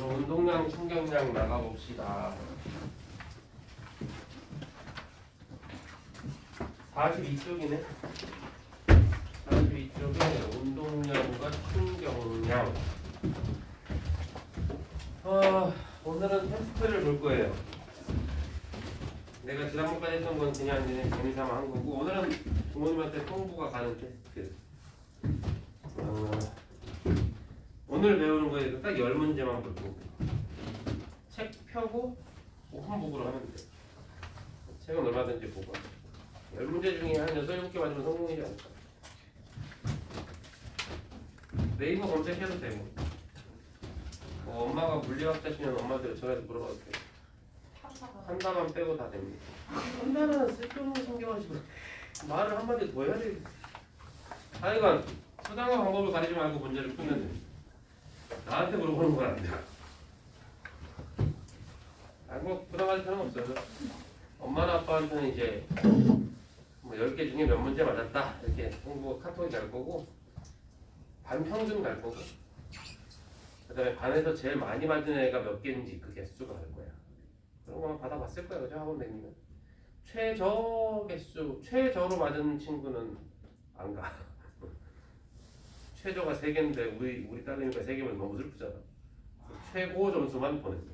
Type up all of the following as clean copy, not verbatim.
그럼 운동량, 충격량 나가봅시다. 42쪽이네. 42쪽에 운동량과 충격량. 오늘은 테스트를 볼 거예요. 내가 지난번까지 했던 건 그냥 재미삼아 한 거고, 오늘은 부모님한테 통보가 가는 테스트. 오늘 배우는 거에 딱 10문제만 보고 책 펴고 오픈북으로 하면 돼. 책은 얼마든지 보고 10문제 중에 한 6, 7개 맞으면 성공이지 않을까. 네이버 검색해도 되고, 엄마가 물리학자시면 엄마들 전화해서 물어봐도 돼. 한 단만 빼고 다 됩니다. 한 단은 쓸데없는 신경하시고 말을 한마디 더 해야 돼. 하여간 수단과 방법을 가리지 말고 문제를 풀면 돼. 나한테 물어보는 건 안 돼. 뭐 부담할 필요는 없어요. 엄마나 아빠한테는 이제 뭐 10개 중에 몇 문제 맞았다 이렇게 홍보 카톡이 갈 거고, 반평균 갈 거고, 그 다음에 반에서 제일 많이 맞은 애가 몇 개인지 그 개수가 갈 거야. 그런 거만 받아봤을 거야, 그죠? 학원 다니면. 최저 개수, 최저로 맞은 친구는 안 가. 최저가 3개인데 우리 딸내미가 3개면 너무 슬프잖아. 최고 점수만 보냅니다.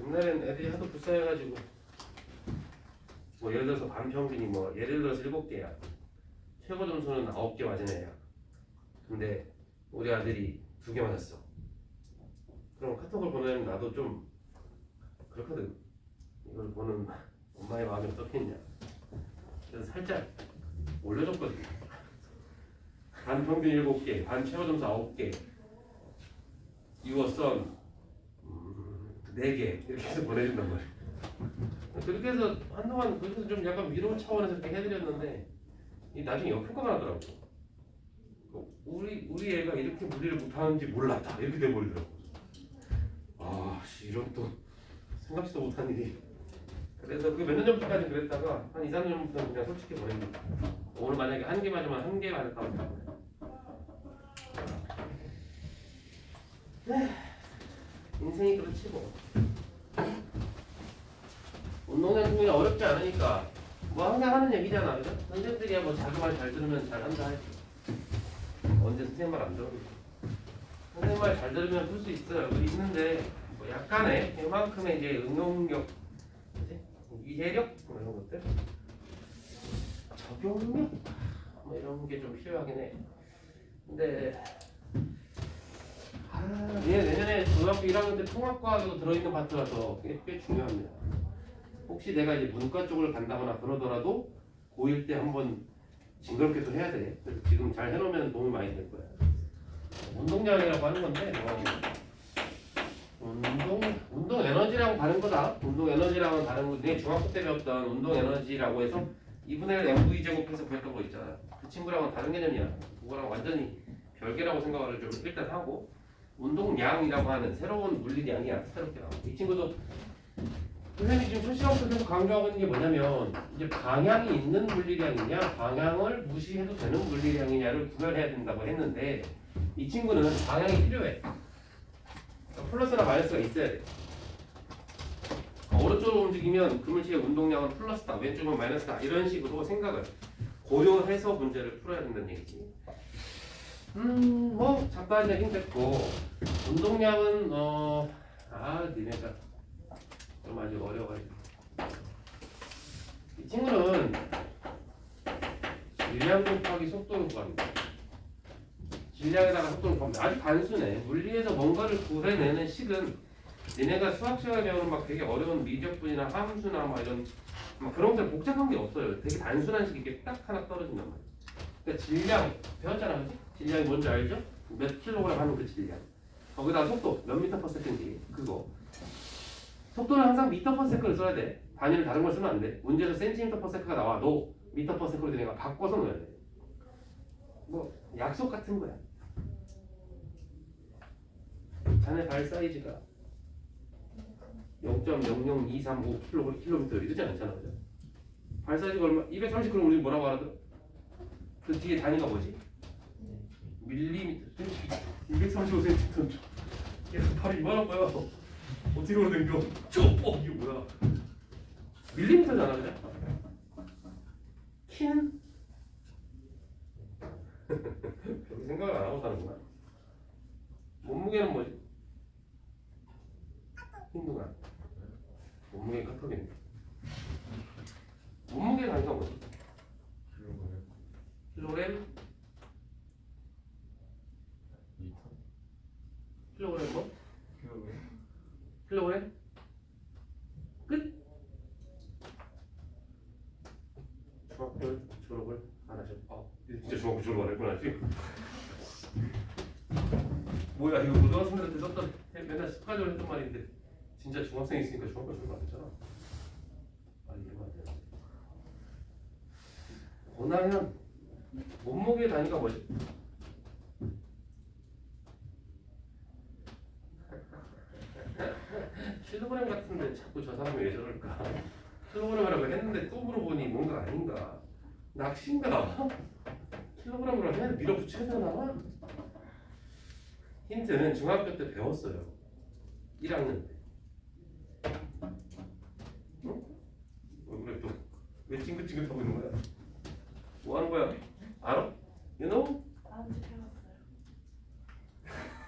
옛날엔 애들이 하도 불쌍해가지고 뭐 예를 들어서 반평균이 뭐 예를 들어서 7개야. 최고 점수는 9개 맞은 애야. 근데 우리 아들이 2개 맞았어. 그럼 카톡을 보내면 나도 좀 그렇거든. 이걸 보는 엄마의 마음이 어떻겠냐. 그래서 살짝 올려줬거든. 반평균 7개, 반 최고 점수 9개, 유어선 4개 이렇게 해서 보내준단 말이야. 그렇게 해서 한동안 그래서 좀 약간 위로 차원에서 이렇게 해드렸는데, 나중에 역효과가 나더라고. 우리 애가 이렇게 물리를 못하는지 몰랐다 이렇게 돼버리더라고. 이런 또 생각지도 못한 일이. 그래서 그 몇 년 전부터까지 그랬다가 한 2, 3년 전부터는 그냥 솔직히 보냅니다. 오늘 만약에 1개 맞으면 1개 맞았다고 하면 인생이 그렇지 뭐. 운동량이 어렵지 않으니까 뭐 항상 하는 얘기잖아, 그죠? 선생님들이야 뭐 자기 말 잘 들으면 잘한다 했지. 언제 선생님 말 안 들어요? 선생님 말 잘 들으면 풀 수 있어요. 있는데 뭐 약간의 이만큼의 이제 응용력, 이해력 뭐 이런 것들, 적용력 뭐 이런 게 좀 필요하긴 해. 근데 내년에 중학교 1학년 때 통합과학도 들어있는 파트라서 꽤 중요합니다. 혹시 내가 이제 문과 쪽을 간다거나 그러더라도 고1 때 한번 징그럽게 또 해야 돼. 그래서 지금 잘 해놓으면 도움이 많이 될 거야. 운동량이라고 하는 건데 운동 에너지랑 다른 거다. 운동 에너지랑은 다른 건데, 중학교 때 배웠던 운동 에너지라고 해서 2분의 1 mv 제곱해서 배웠던 거 있잖아. 그 친구랑은 다른 개념이야. 그거랑 완전히 별개라고 생각을 좀 일단 하고, 운동량이라고 하는 새로운 물리량이야. 새롭게 나와. 이 친구도 선생님이 지금 첫 시간부터 계속 강조하고 있는 게 뭐냐면, 이제 방향이 있는 물리량이냐 방향을 무시해도 되는 물리량이냐를 구별해야 된다고 했는데, 이 친구는 방향이 필요해. 그러니까 플러스나 마이너스가 있어야 돼. 오른쪽으로 움직이면 그 물체의 운동량은 플러스다, 왼쪽은 마이너스다, 이런 식으로 생각을 고려해서 문제를 풀어야 된다는 얘기지. 뭐 잠깐 얘기는 됐고, 운동량은 니네가 좀 아주 어려워가지고, 이 친구는 질량 곱하기 속도를 구합니다. 질량에다가 속도를 구합니다. 아주 단순해. 물리에서 뭔가를 구해내는 식은 니네가 수학 시간에 배우는 막 되게 어려운 미적분이나 함수나 막 이런 막 그런 것들 복잡한 게 없어요. 되게 단순한 식이 이렇게 딱 하나 떨어진단 말이야. 그러니까 질량 배웠잖아, 그지? 질량이 뭔지 알죠? 몇 킬로그램 하는 그 질량. 거기다 속도 몇 미터 퍼 세컨드, 그거. 속도는 항상 미터 퍼 세컨드를 써야 돼. 단위를 다른 걸 쓰면 안 돼. 문제에서 센티미터 퍼 세컨드가 나와도 미터 퍼 세컨드 내가 바꿔서 넣어야 돼. 뭐 약속 같은 거야. 자네 발 사이즈가 0.00235km 이러지 않잖아, 그죠? 발 사이즈가 얼마? 230km 우리 뭐라고 알아들어? 그 뒤에 단위가 뭐지? 밀리미터 235cm 계속 팔이 이만한 거야. 어떻게 오르댕겨? 이게 뭐야? 밀리미터잖아 그냥. 키는? 별로 생각을 안 하고 사는구나. 몸무게는 뭐지? 힘든가? 몸무게 카톡이네. 몸무게 단위가 뭐지? 킬로그램? 킬로그램 뭐? 킬로그램? 끝? 중학교 졸업을 안 하셨. 진짜 중학교 졸업 안 했구나 지금. 뭐야 이거 고등학생들한테 썼던 맨날 습관적으로 했던 말인데 진짜 중학생 있으니까 중학교 졸업 안 했잖아. 이해가 안 돼. 고나현 몸무게 단위가 뭐지? 킬로그램 같은데 자꾸 저 사람이 왜 저럴까? 킬로그램이라고 했는데 또 물어보니 뭔가 아닌가? 낚시인가? 킬로그램으로 해 밀어붙여야 되나? 힌트는 중학교 때 배웠어요. 1학년 때. 응? 왜 또? 왜 찡긋찡긋하고 있는 거야? 뭐 하는 거야? 알아? You know? 아는지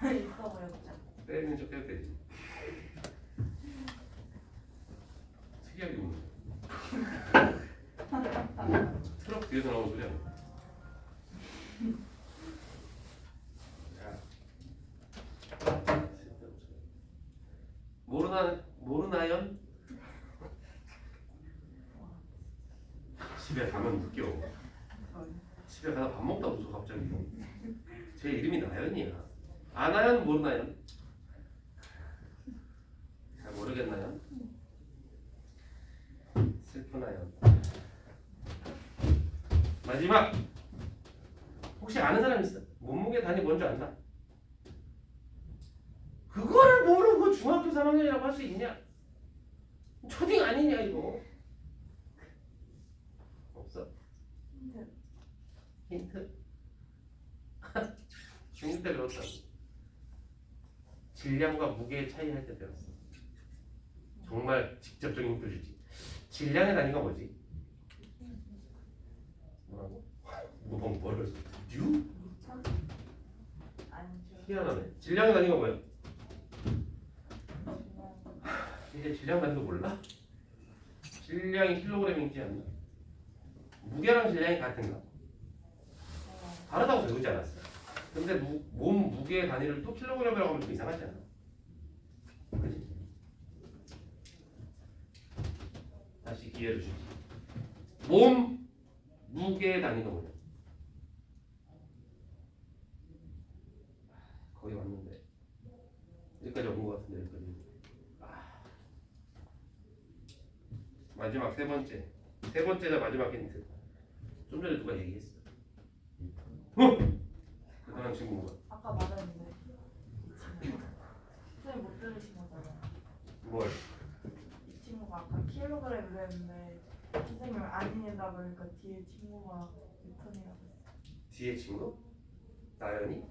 배웠어요. 있어 보였죠. 때리는 척 해도 되지. 특이하게 웃는 트럭 뒤에서 나오는 소리 아니야? 모르나연? 집에 가면 웃겨. 집에 가서 밥 먹다 웃어 갑자기. 제 이름이 나연이야. 아나연 모르나연? 잘 모르겠나요? 슬프나연. 마지막. 혹시 아는 사람 있어? 몸무게 단위 뭔지 안다? 그거를 모르고 중학교 3학년이라고 할 수 있냐? 초딩 아니냐 이거? 없어? 힌트? 중1 때 배웠다고. 질량과 무게의 차이 할 때 배웠어. 정말 직접적인 힌트 주지. 질량의 단위가 뭐지? 뭐라고? 뭐 방금 뭐라고 했어? 뉴? 아니죠. 희한하네. 질량의 단위가 뭐야? 이제 질량 단위도 몰라? 질량이 킬로그램인지 않나? 무게랑 질량이 같은가? 다르다고 배우지 않았어. 근데 몸 무게 단위를 또 킬로그램이라고 하면 좀 이상하지 않아? 그치? 다시 기회를 주지. 몸 무게 단위가 뭐냐? 거의 왔는데 여기까지 온 것 같은데 여기까지. 마지막 세 번째가 마지막 힌트. 좀 전에 누가 얘기했어. 그 사람 친구 뭐야? 아까 말했는데. 선생님 못 들으신 거잖아요. 뭘? 이 친구가 아까 킬로그램 그랬는데 선생님 아니라고 하니까 뒤에 친구가 뉴턴이라고 했어요. 뒤에 친구? 나연이?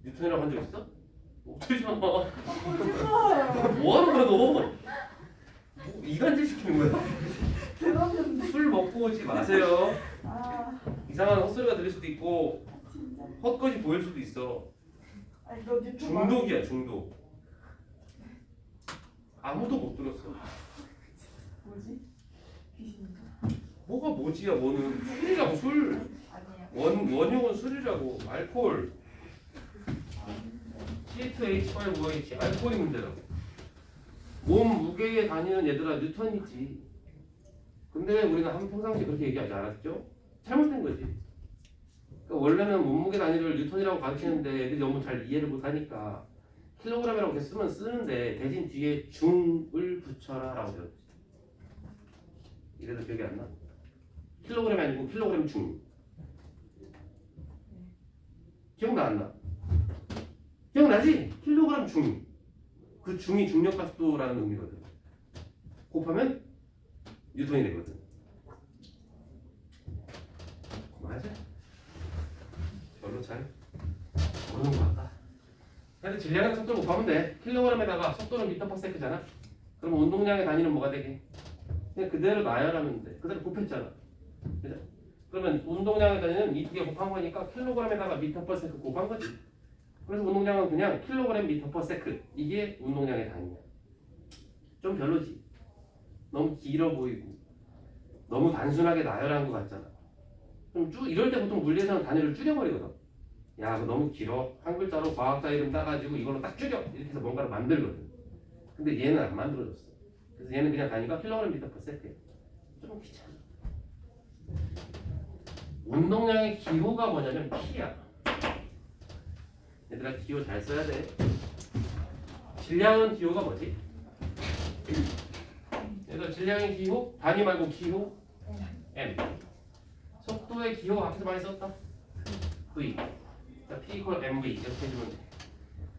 뉴턴이라고 한 적 있어? 없대잖아. 죄송해요. 뭐 하는 거야 너? 뭐 이간질 시키는 거야? 들었는데. 술 먹고 오지 마세요. 아 이상한 헛소리가 들릴 수도 있고 진짜. 헛것이 보일 수도 있어. 아니 너 뉴턴 중독이야 중독. 아무도 못 들었어. 뭐지? 귀신인가? 뭐가 뭐지야 뭐는 술이라고 술. 아니에요. 원흉은 술이라고. 알코올. C2H5OH 알코올이 문제라고. 몸 무게에 다니는 얘들아 뉴턴이지. 근데 우리는 평상시 그렇게 얘기하지 않았죠? 잘못된 거지. 그러니까 원래는 몸무게 단위를 뉴턴이라고 가르치는데 애들이 너무 잘 이해를 못하니까 킬로그램이라고 쓰면 쓰는데 대신 뒤에 중을 붙여라 라고 배웠지. 이래도 기억이 안 나? 킬로그램이 아니고 킬로그램 중. 기억나 안 나? 기억나지? 킬로그램 중. 그 중이 중력가속도라는 의미거든. 곱하면 뉴턴이 되거든. 맞아? 별로 잘 잘 모르는 것 같다. 근데 질량의 속도를 곱하면 돼. 킬로그램에다가 속도는 미터 퍼 세크잖아. 그럼 운동량의 단위는 뭐가 되게? 그냥 그대로 나열하면 돼. 그대로 곱했잖아. 그죠? 그러면 운동량의 단위는 이 두 개 곱한 거니까 킬로그램에다가 미터 퍼 세크 곱한 거지. 그래서 운동량은 그냥 킬로그램 미터 퍼 세크. 이게 운동량의 단위야. 좀 별로지. 너무 길어 보이고 너무 단순하게 나열한 것 같잖아. 그럼 이럴 때 보통 물리에서는 단위를 줄여버리거든. 야, 그거 너무 길어. 한 글자로 과학자 이름 따가지고 이걸로 딱 줄여. 이렇게 해서 뭔가를 만들거든. 근데 얘는 안 만들어졌어. 그래서 얘는 그냥 단위가 킬로그램 미터 퍼 세크야. 좀 귀찮아. 운동량의 기호가 뭐냐면 P야. 얘들아 기호 잘 써야 돼. 질량은 기호가 뭐지? 얘들아 질량의 기호? 단위 말고 기호? M. 속도의 기호 앞에서 많이 썼다. V. 자, P equal MV 이렇게 해주면 돼.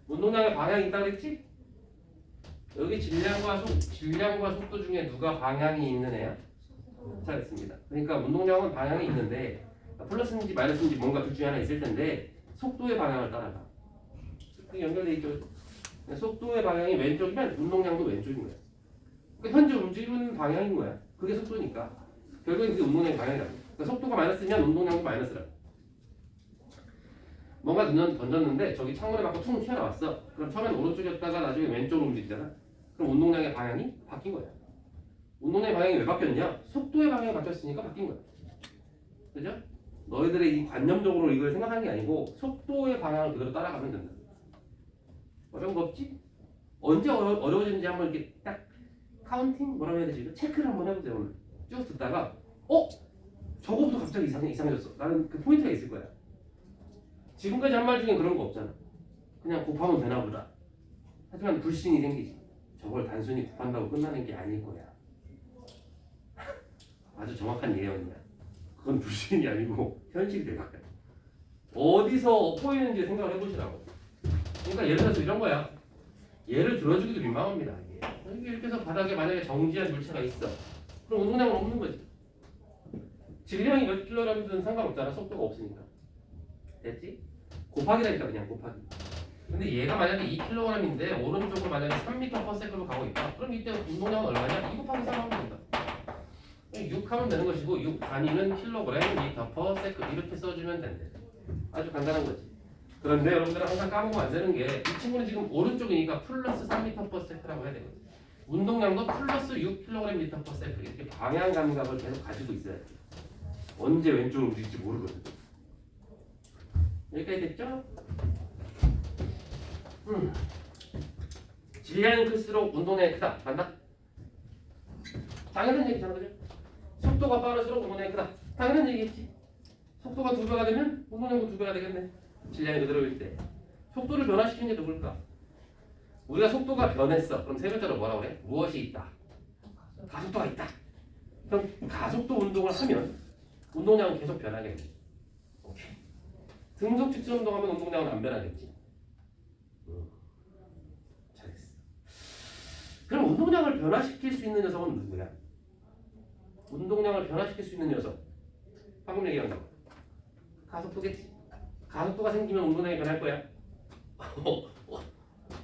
운동량의 방향이 있다 그랬지? 여기 질량과 속도 중에 누가 방향이 있는 애야? 잘했습니다. 그러니까 운동량은 방향이 있는데 플러스인지 마이너스인지 뭔가 둘 중에 하나 있을 텐데 속도의 방향을 따라가. 그게 연결돼 있죠. 속도의 방향이 왼쪽이면 운동량도 왼쪽인 거야. 그러니까 현재 움직이는 방향인 거야. 그게 속도니까. 결국엔 그게 운동량의 방향이라고. 그러니까 속도가 마이너스면 운동량도 마이너스라고. 뭔가 던졌는데 저기 창문에 맞고 퉁 튀어나왔어. 그럼 처음엔 오른쪽이었다가 나중에 왼쪽으로 움직이잖아. 그럼 운동량의 방향이 바뀐 거야. 운동량의 방향이 왜 바뀌었냐? 속도의 방향이 바뀌었으니까 바뀐 거야. 그죠? 너희들이 이 관념적으로 이걸 생각하는 게 아니고 속도의 방향을 그대로 따라가면 된다. 어려운 거 없지? 언제 어려워지는지 한번 이렇게 딱 카운팅 뭐라고 해야 되지? 체크를 한번 해보세요. 오늘 쭉 듣다가 저거부터 갑자기 이상해졌어. 나는 그 포인트가 있을 거야. 지금까지 한 말 중에 그런 거 없잖아. 그냥 곱하면 되나 보다. 하지만 불신이 생기지. 저걸 단순히 곱한다고 끝나는 게 아닐 거야. 아주 정확한 예언이야. 그건 불신이 아니고 현실이 될 거야. 어디서 꼬이는지 생각을 해보시라고. 그러니까 예를 들어서 이런 거야. 예를 들어주기도 민망합니다. 이게 이렇게 해서 바닥에 만약에 정지한 물체가 있어. 그럼 운동량은 없는 거지. 질량이 몇 킬로그램이든 상관없잖아. 속도가 없으니까. 됐지? 곱하기라니까 그냥 곱하기. 근데 얘가 만약에 2kg인데 오른쪽으로 만약에 3m/s로 가고 있다. 그럼 이때 운동량은 얼마냐? 2 곱하기 3 하면 된다. 6 하면 되는 것이고 6 단위는 킬로그램, 미터/s 이렇게 써주면 된대. 아주 간단한 거지. 그런데 여러분들은 항상 까먹으면 안 되는 게 이 친구는 지금 오른쪽이니까 플러스 3m/s라고 해야 되거든. 운동량도 플러스 6kg 미터/s 이렇게 방향 감각을 계속 가지고 있어야 돼. 언제 왼쪽으로 움직일지 모르거든. 여기까지 됐죠? 질량이 클수록 운동량이 크다. 맞나? 당연한 얘기잖아, 그죠? 속도가 빠를수록 운동량이 크다. 당연한 얘기겠지. 속도가 2배가 되면 운동량도 2배가 되겠네. 질량이 그대로일 때. 속도를 변화시킨 게 누굴까? 우리가 속도가 변했어. 그럼 세 글자로 뭐라고 그래? 무엇이 있다? 가속도가 있다. 그럼 가속도 운동을 하면 운동량은 계속 변하겠네. 오케이. 등속 직전 운동하면 운동량은 안 변하겠지. 잘했어. 그럼 운동량을 변화시킬 수 있는 녀석은 누구야? 운동량을 변화시킬 수 있는 녀석. 방금 얘기한 거. 가속도겠지. 가속도가 생기면 운동량이 변할 거야.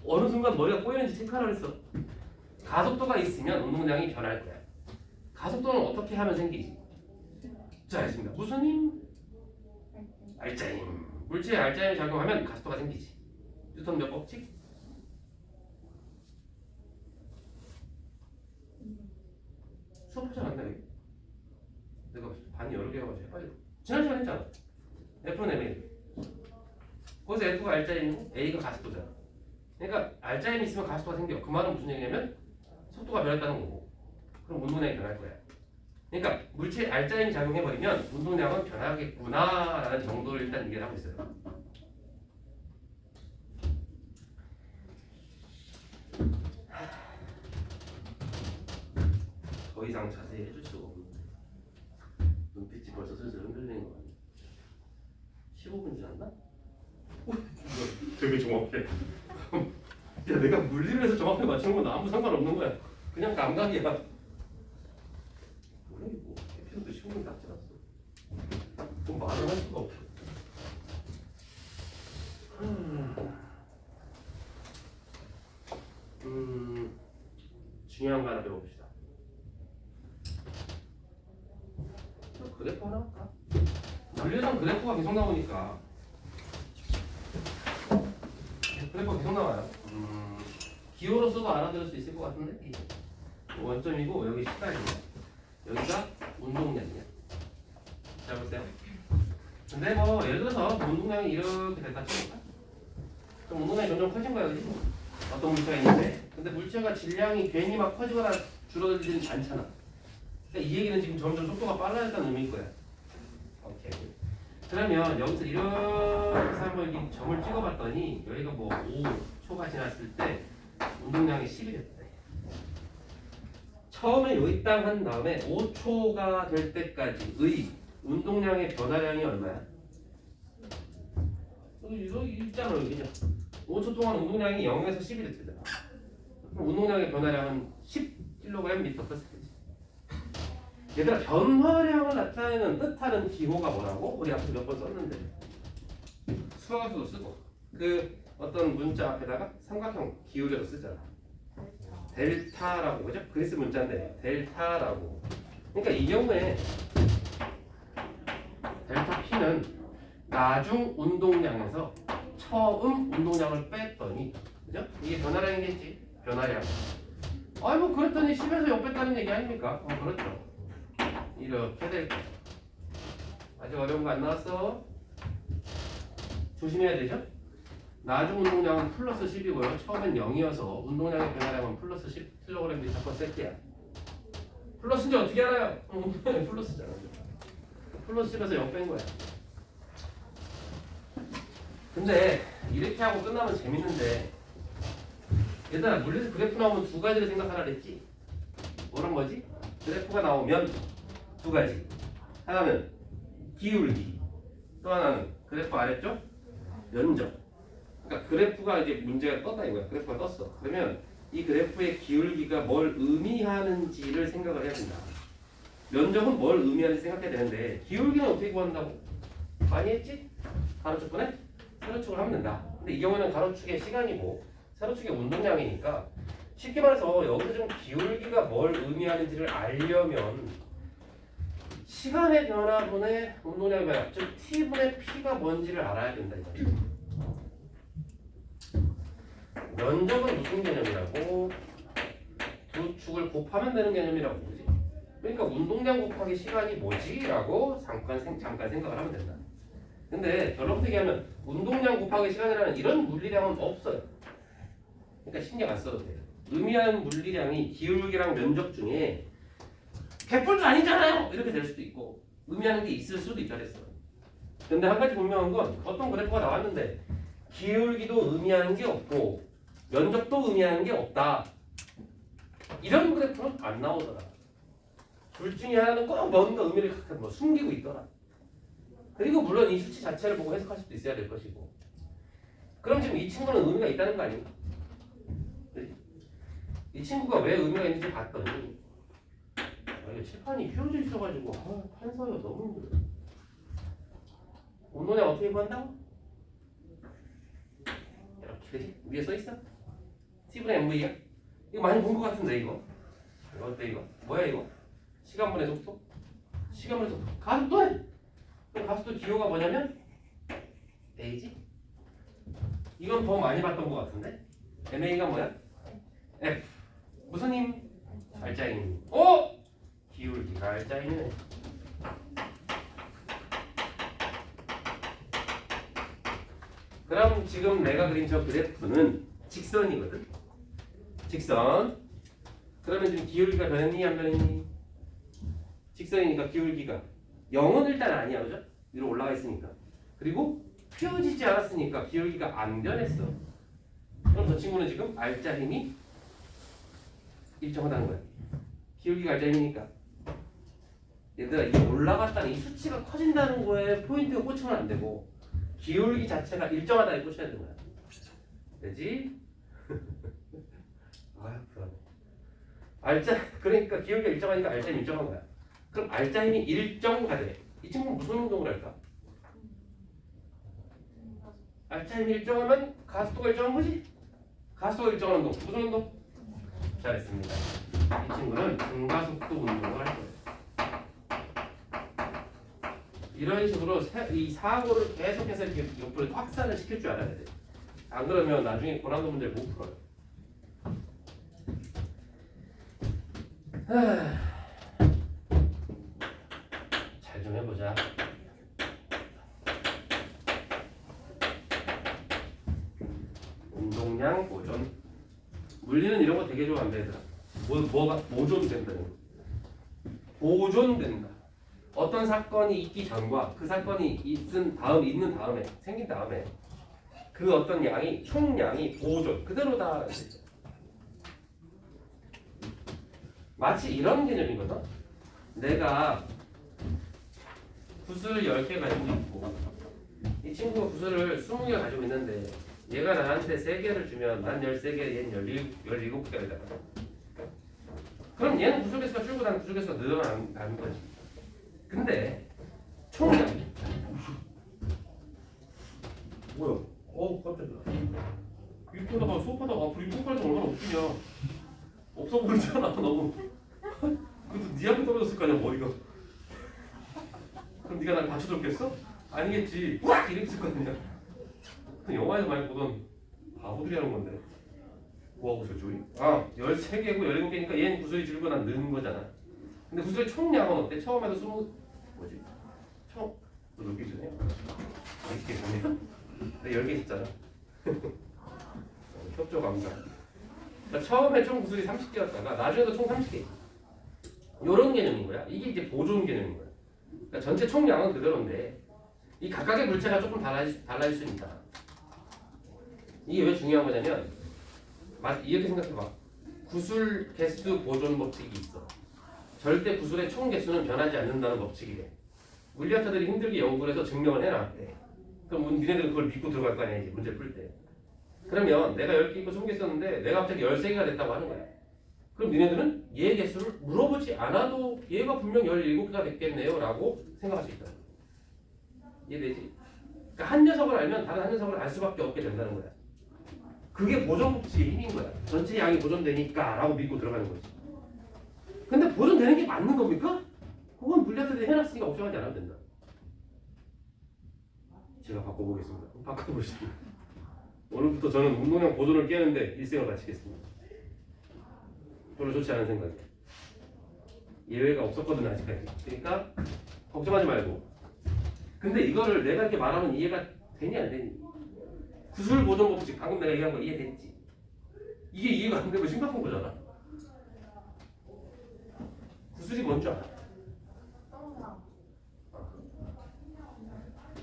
어느 순간 머리가 꼬이는지 체크하라 했어. 가속도가 있으면 운동량이 변할 거야. 가속도는 어떻게 하면 생기지? 자, 알겠습니다. 무슨 힘? 알짜힘. 물체에 알짜힘이 작용하면 가속도가 생기지. 뉴턴 몇 법칙? 수업 하지 않았나 여기? 내가 반이 여러 개가 가지고 빨리. 지난 시간에 했잖아. F는 MA. 거기서 F가 알짜힘이고 A가 가속도잖아. 그러니까 알짜힘이 있으면 가속도가 생겨. 그 말은 무슨 얘기냐면 속도가 변했다는 거고. 그럼 운동량이 변할 거야. 그러니까 물체에 알짜힘이 작용해버리면 운동량은 변하겠구나라는 정도를 일단 얘기를 하고 있어요. 더 이상 자세히 해줄 수가 없는데 눈빛이 벌써 슬슬 흔들리는 거 같네. 15분 지났나? 되게 정확해. 야, 내가 물리를 해서 정확하게 맞추는 건 아무 상관없는 거야. 그냥 감각이야. 뭐야 이거? 에피소드 15분 딱 지났어. 좀 말을 할 수가 없어. 물리에선 그래프가 계속 나오니까 그래프가 계속 나와요. 기호로서도 알아들을 수 있을 것 같은데 원점이고 여기 시간이야. 여기가 운동량이야. 자 보세요. 근데 뭐 예를 들어서 운동량이 이렇게 됐다 쳐볼까? 그럼 운동량이 점점 커진 거야, 그지? 어떤 물체가 있는데 근데 물체가 질량이 괜히 막 커지거나 줄어들지는 않잖아. 그러니까 이 얘기는 지금 점점 속도가 빨라졌다는 의미일 거야. 오케이. 그러면 여기서 이렇게 해서 한번 이렇게 점을 찍어봤더니 여기가 뭐 5초가 지났을 때 운동량이 10이 됐대. 처음에 여기 땅 한 다음에 5초가 될 때까지의 운동량의 변화량이 얼마야? 이거 있잖아 여기죠. 5초 동안 운동량이 0에서 10이 됐대잖아. 그럼 운동량의 변화량은 10kg/m/s. 얘들아 변화량을 나타내는 뜻하는 기호가 뭐라고? 우리 앞에 몇 번 썼는데 수학에서도 쓰고 그 어떤 문자 앞에다가 삼각형 기울여서 쓰잖아. 델타라고 그죠? 그리스 문자인데 델타라고. 그러니까 이 경우에 델타 P는 나중 운동량에서 처음 운동량을 뺐더니 그죠? 이게 변화량이겠지. 변화량. 뭐 그랬더니 10에서 0 뺐다는 얘기 아닙니까? 그렇죠. 이렇게 될 거야. 아직 어려운 거 안 나왔어? 조심해야 되죠? 나중 운동량은 플러스 10이고요. 처음엔 0이어서 운동량의 변화량은 플러스 10kg/s. 플러스인지 어떻게 알아요? 플러스잖아. 플러스 10에서 0 뺀 거야. 근데 이렇게 하고 끝나면 재밌는데 얘들아 물리에서 그래프 나오면 두 가지를 생각하라 그랬지? 뭐란 거지? 그래프가 나오면 두 가지. 하나는 기울기, 또 하나는 그래프 아랬죠? 면적. 그러니까 그래프가 이제 문제가 떴다 이거야. 그래프가 떴어. 그러면 이 그래프의 기울기가 뭘 의미하는지를 생각을 해야 된다. 면적은 뭘 의미하는지 생각해야 되는데 기울기는 어떻게 구한다고? 많이 했지? 가로축분에 세로축을 하면 된다. 근데 이 경우에는 가로축의 시간이고 세로축의 운동량이니까 쉽게 말해서 여기서 좀 기울기가 뭘 의미하는지를 알려면 시간의 변화분의 운동량의 변화, 즉 T분의 P가 뭔지를 알아야 된다. 면적은 무슨 개념이라고? 두 축을 곱하면 되는 개념이라고 보지. 그러니까 운동량 곱하기 시간이 뭐지? 라고 잠깐 생각을 하면 된다. 근데 결론부터 얘기하면 운동량 곱하기 시간이라는 이런 물리량은 없어요. 그러니까 신경 안 써도 돼요. 의미하는 물리량이 기울기랑 면적 중에 100%도 아니잖아요! 이렇게 될 수도 있고 의미하는 게 있을 수도 있다 그랬어. 근데 한 가지 분명한 건 어떤 그래프가 나왔는데 기울기도 의미하는 게 없고 면적도 의미하는 게 없다. 이런 그래프는 안 나오더라. 둘 중에 하나는 꼭 뭔가 의미를 숨기고 있더라. 그리고 물론 이 수치 자체를 보고 해석할 수도 있어야 될 것이고. 그럼 지금 이 친구는 의미가 있다는 거 아닌가? 이 친구가 왜 의미가 있는지 봤더니 이게 칠판이 휘어져 있어가지고 판서요 너무 힘들어. 운동량 어떻게 구한다고? 이렇게 되지? 위에 써있어? T분의 MV야? 이거 많이 본 것 같은데 이거 어때 이거? 뭐야 이거? 시간분의 속도? 시간분의 속도 가속도네! 그럼 가속도 기호가 뭐냐면 A지? 이건 더 많이 봤던 것 같은데? MA가 뭐야? F 무슨 힘? 알짜인 힘. 기울기가 알짜인이네. 그럼 지금 내가 그린 저 그래프는 직선이거든. 직선. 그러면 지금 기울기가 변했니 안 변했니? 직선이니까 기울기가 0은 일단 아니야, 그죠? 위로 올라가 있으니까. 그리고 펴지지 않았으니까 기울기가 안 변했어. 그럼 저 친구는 지금 알짜 힘이 일정하다는 거야. 기울기가 알짜 힘이니까. 얘들아 이 올라갔다는 이 수치가 커진다는 거에 포인트가 꽂히면 안 되고 기울기 자체가 일정하다에 꽂혀야 되는 거야. 되지? 불안해. 알짜 그러니까 기울기가 일정하니까 알짜 힘이 일정한 거야. 그럼 알짜 힘이 일정하대. 이 친구는 무슨 운동을 할까? 알짜 힘이 일정하면 가속도가 일정한 거지? 가속도가 일정한 운동. 무슨 운동? 잘했습니다. 이 친구는 등가속도 운동을 할 거예요. 이런 식으로 이 사고를 계속해서 이렇게 옆으로 확산을 시킬 줄 알아야 돼. 안 그러면 나중에 고난도 문제를 못 풀어요. 잘 좀 해보자. 운동량 보존. 물리는 이런 거 되게 좋아한다 얘들아. 뭐가 보존된다. 보존된다. 어떤 사건이 있기 전과 그 사건이 있는 다음에 생긴 다음에 그 어떤 양이 총량이 보존 그대로다. 마치 이런 개념이거든. 내가 구슬 10개 가지고 있고 이 친구가 구슬을 20개 가지고 있는데 얘가 나한테 3개를 주면 난 13개, 얘는 17개가 되잖아. 그럼 얘는 구슬 개수가 줄고 난 구슬 개수가 늘어나는 거지. 근데 총량이 뭐야? 깜짝이야. 이렇게다가 수업하다가 불이 폭발해서 얼마나 웃기냐. 없어 보이잖아 너무. 그래도 네 앞에 떨어졌을 거 아니야 머리가. 그럼 네가 날 받쳐줬겠어? 아니겠지. 꽉 이랬을 거 아니야. 그 영화에서 많이 보던 바보들이 하는 건데. 뭐하고 있어 우리? 13개고 17개니까 얘는 구슬이 줄고 난 느는 거잖아. 근데 구슬의 총량은 어때? 처음에도 20 뭐지? 너 몇 개 있었냐? 20개 있었냐? 내가 10개 있었잖아. 협조 감사. 그러니까 처음에 총 구슬이 30개였다가 나중에도 총 30개. 요런 개념인 거야. 이게 이제 보존 개념인 거야. 그러니까 전체 총량은 그대로인데 이 각각의 물체가 조금 달라질 수 있다. 이게 왜 중요한 거냐면 이렇게 생각해봐. 구술 개수 보존 법칙이 있어. 절대 구술의 총 개수는 변하지 않는다는 법칙이래. 물리학자들이 힘들게 연구를 해서 증명을 해놨대. 그럼 니네들은 그걸 믿고 들어갈 거 아니야 이제 문제 풀 때. 그러면 내가 10개 있고 20개 썼는데 내가 갑자기 13개가 됐다고 하는 거야. 그럼 니네들은 얘 개수를 물어보지 않아도 얘가 분명 17개가 됐겠네요 라고 생각할 수 있다. 이해되지? 그러니까 한 녀석을 알면 다른 한 녀석을 알 수밖에 없게 된다는 거야. 그게 보존 법칙의 힘인 거야. 전체 양이 보존되니까 라고 믿고 들어가는 거지. 근데 보존되는 게 맞는 겁니까? 그건 물리학자들이 해놨으니까 걱정하지 않아도 된다. 제가 바꿔보겠습니다. 바꿔보시죠. 오늘부터 저는 운동량 보존을 깨는데 일생을 바치겠습니다. 별로 좋지 않은 생각이에요. 예외가 없었거든 아직까지. 그러니까 걱정하지 말고. 근데 이거를 내가 이렇게 말하면 이해가 되니 안 되니? 구술 보존 법칙 방금 내가 얘기한 거 이해됐지? 이게 이해가 안 되면 심각한 거잖아. 구술이 뭔 줄 알아?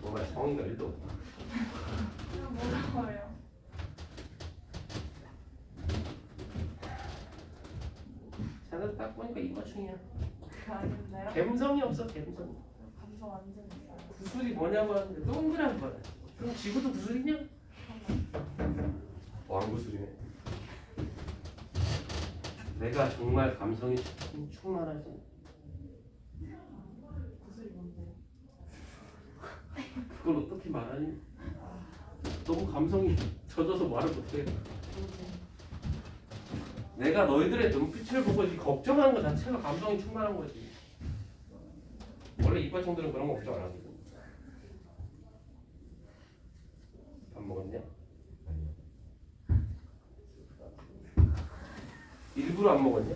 뭔가 성의가 1도 없다. 뭐라고요? 자네도 딱 보니까 이과충이야. 아닌데요? 갬성이 없어 갬성이. 감성 완전 있어요. 구술이 뭐냐고 하는데 동그란 거야. 그럼 지구도 구술이냐? 왕구술이네. 내가 정말 감성이 충만하지. 구슬이 뭔데요? 그걸 어떻게 말하니? 너무 감성이 젖어서 말을 못해. 내가 너희들의 눈빛을 보고 이렇게 걱정하는 것 자체가 감성이 충만한 거지. 원래 이과충들은 그런 거 걱정 안 하거든. 밥 먹었냐? 일부러 안 먹었냐?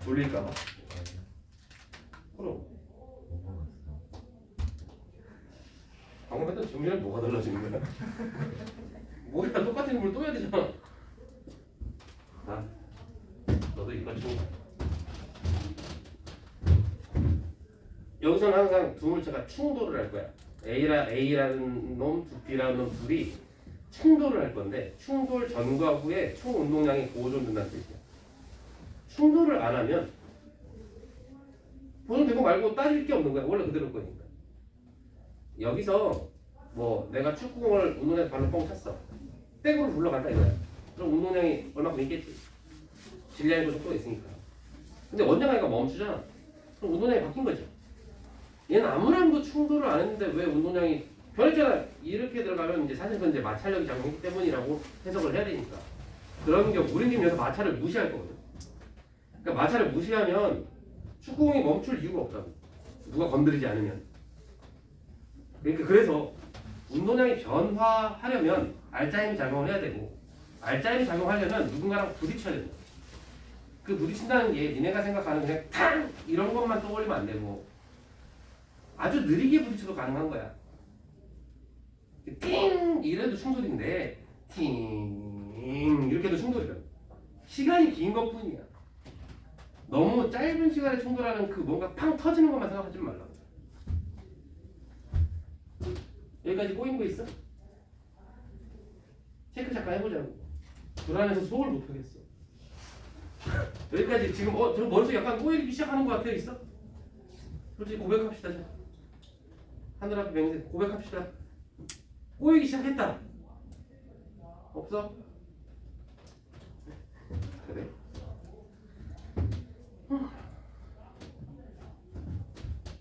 졸릴까봐? 그럼 방금 했던 질문이랑 뭐가 달라지는 거야? 뭐야 똑같은 질문을 또 해야 되잖아. 너도 이과충. 여기서는 항상 두 물체가 충돌을 할 거야. A라는 놈, B라는 놈 둘이 충돌을 할 건데 충돌 전과 후에 총 운동량이 보존된다는 뜻이야. 충돌을 안 하면 보존되고 말고 따질 게 없는 거야. 원래 그대로일 거니까. 여기서 뭐 내가 축구공을 운동장에서 발로 뻥 찼어. 백으로 굴러간다 이거야. 그럼 운동량이 얼마큼 있겠지. 질량이고 속도가 있으니까. 근데 원자가 멈추잖아. 그럼 운동량이 바뀐 거죠. 얘는 아무랑도 충돌을 안 했는데 왜 운동량이 변했잖아. 이렇게 들어가면 이제 사실 그건 이제 마찰력이 작용했기 때문이라고 해석을 해야 되니까. 그런 경우 우린 지금 여기서 마찰을 무시할 거거든. 그러니까 마찰을 무시하면 축구공이 멈출 이유가 없다고. 누가 건드리지 않으면. 그러니까 그래서 운동량이 변화하려면 알짜임이 작용을 해야 되고 알짜임이 작용하려면 누군가랑 부딪혀야 된다. 그 부딪힌다는 게 니네가 생각하는 그냥 탕 이런 것만 떠올리면 안 되고 아주 느리게 부딪혀도 가능한 거야. 띵 이래도 충돌인데 띵 이렇게 해도 충돌이거든. 시간이 긴 것뿐이야. 너무 짧은 시간에 충돌하는 그 뭔가 팡 터지는 것만 생각하지 말라고. 여기까지 꼬인 거 있어? 체크 잠깐 해보자고. 불안해서 속을 못하겠어. 여기까지 지금 저 머릿속에 약간 꼬이기 시작하는 것 같아요. 있어? 솔직히 고백합시다. 자. 하늘 앞에 맹세 고백합시다. 꼬이기 시작했다. 없어? 그래?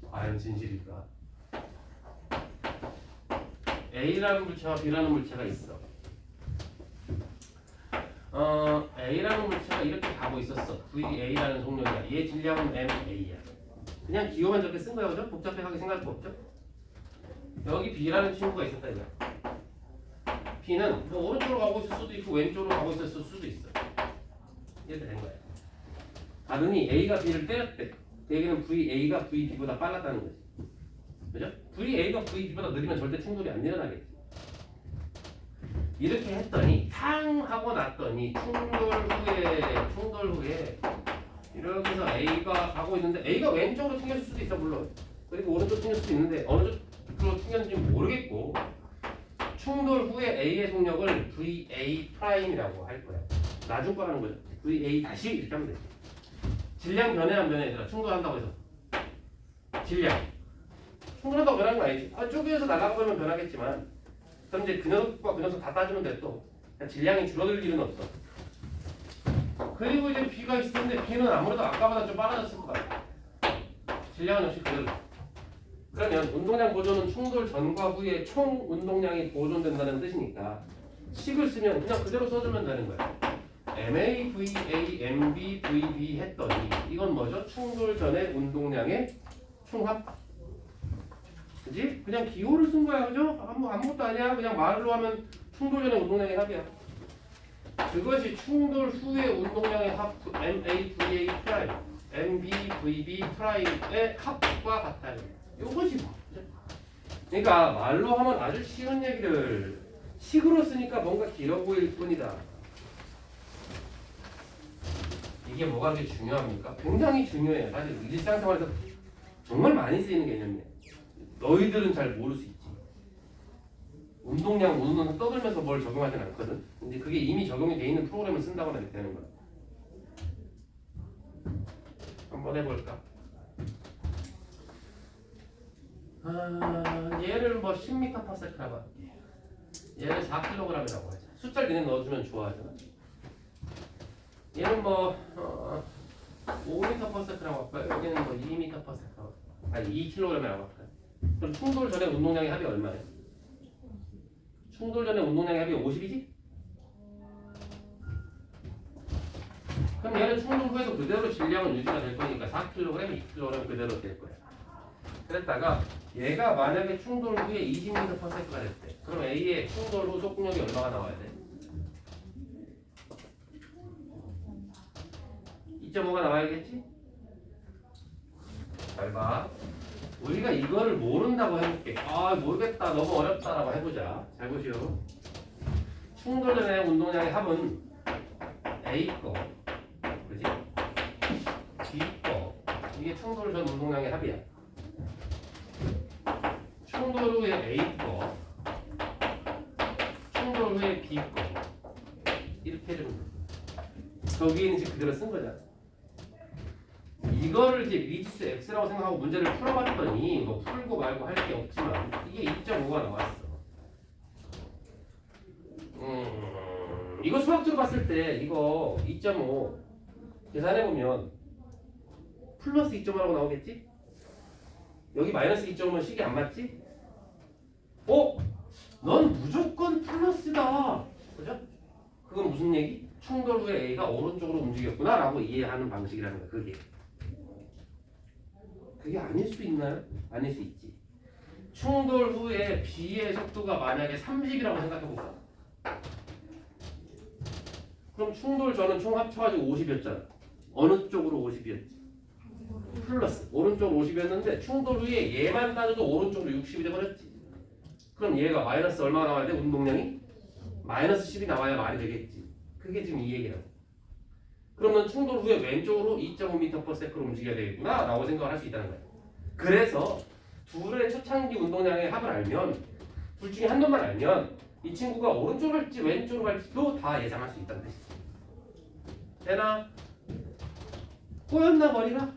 과연 진실일까? A라는 물체와 B라는 물체가 있어. A라는 물체가 이렇게 가고 있었어. VA라는 속력이야. 얘 질량은 MA야. 그냥 기호만 저렇게 쓴 거야, 그죠? 복잡하게 생각할 거 없죠? 여기 B라는 친구가 있었다 이거야. B는 뭐 오른쪽으로 가고 있을 수도 있고 왼쪽으로 가고 있을 수도 있어. 이렇게 된 거야. 가더니 A가 B를 때렸대. 그 얘기는 VA가 VB보다 빨랐다는 거지. 그죠? VA가 VB보다 느리면 절대 충돌이 안 일어나겠지. 이렇게 했더니 탕 하고 났더니 충돌 후에 이렇게 해서 A가 가고 있는데 A가 왼쪽으로 튕겼을 수도 있어 물론. 그리고 오른쪽으로 튕겼을 수도 있는데 어느 쪽으로 튕겼는지 모르겠고 충돌 후에 A의 속력을 VA 프라임이라고 할 거야. 나중 거라는 거죠. VA 다시 이렇게 하면 돼. 질량 변해 안 변해 얘들아. 충돌한다고 해서 질량 충돌한다고 변하는 거 아니지. 쪼개서 날아가면 변하겠지만 그럼 이제 그 녀석과 그 녀석 다 따지면 돼 또. 질량이 줄어들 일은 없어. 그리고 이제 B가 있을 텐데 B는 아무래도 아까보다 좀 빨라졌을 것 같아. 질량은 역시 그대로. 그러면 운동량 보존은 충돌 전과 후에 총 운동량이 보존된다는 뜻이니까 식을 쓰면 그냥 그대로 써주면 되는 거야. MA, VA, MB, VB 했더니 이건 뭐죠? 충돌 전의 운동량의 총합. 그지? 그냥 기호를 쓴 거야, 그죠? 아무것도 아니야. 그냥 말로 하면 충돌 전의 운동량의 합이야. 그것이 충돌 후의 운동량의 합, MA, VA 프라임, MB, VB 프라임의 합과 같아요. 요것이 뭐? 그러니까 말로 하면 아주 쉬운 얘기를 식으로 쓰니까 뭔가 길어 보일 뿐이다. 이게 뭐가 그렇게 중요합니까? 굉장히 중요해요. 사실 일상생활에서 정말 많이 쓰이는 개념이에요. 너희들은 잘 모를 수 있지. 운동량 떠들면서 뭘 적용하진 않거든. 근데 그게 이미 적용이 돼 있는 프로그램을 쓴다고 하면 되는 거야. 한번 해볼까? 얘를 뭐 10m/s라고 할게. 얘를 4kg이라고 하자. 숫자를 그냥 넣어주면 좋아하잖아. 얘는 뭐 5m/s라고 할까요? 여기는 뭐 2m/s라고 아니 2kg이라고 할까요? 그럼 충돌 전에 운동량의 합이 얼마예요? 충돌 전에 운동량의 합이 50이지? 그럼 얘는 충돌 후에도 그대로 질량은 유지가 될 거니까 4kg, 2kg 그대로 될 거야. 그랬다가 얘가 만약에 충돌 후에 20m/s가 됐대. 그럼 A의 충돌 후 속력이 얼마가 나와야 돼? 2.5가 나와야겠지? 잘 봐. 우리가 이거를 모른다고 해볼게. 모르겠다. 너무 어렵다라고 해보자. 잘 보시오. 충돌 전의 운동량의 합은 A 거, 그지? B 거. 이게 충돌 전 운동량의 합이야. 충돌 후에 A 거, 충돌 후에 B 거. 이렇게 해주면 돼. 거기에는 이제 그대로 쓴 거잖아. 이거를 이제 미지수 x라고 생각하고 문제를 풀어봤더니 뭐 풀고 말고 할 게 없지만 이게 2.5가 나왔어. 이거 수학적으로 봤을 때 이거 2.5 계산해보면 플러스 2.5라고 나오겠지? 여기 마이너스 2.5면 식이 안 맞지? 넌 무조건 플러스다. 그죠? 그건 무슨 얘기? 충돌 후에 A가 오른쪽으로 움직였구나 라고 이해하는 방식이라는 거야. 그게 아닐 수 있나요? 아닐 수 있지. 충돌 후에 B의 속도가 만약에 30이라고 생각해볼까? 그럼 충돌 전은 총 합쳐가지고 50이었잖아. 어느 쪽으로 50이었지? 플러스 오른쪽 50이었는데 충돌 후에 얘만 따져도 오른쪽으로 60이 돼버렸지. 그럼 얘가 마이너스 얼마가 나와야 돼? 운동량이? 마이너스 10이 나와야 말이 되겠지. 그게 지금 이 얘기라고. 그러면 충돌 후에 왼쪽으로 2.5m/s로 움직여야 되겠구나 라고 생각을 할 수 있다는 거야. 그래서 둘의 초창기 운동량의 합을 알면, 둘 중에 한 놈만 알면 이 친구가 오른쪽으로 갈지 왼쪽으로 갈지도 다 예상할 수 있다는 뜻이지. 되나? 꼬였나 머리가?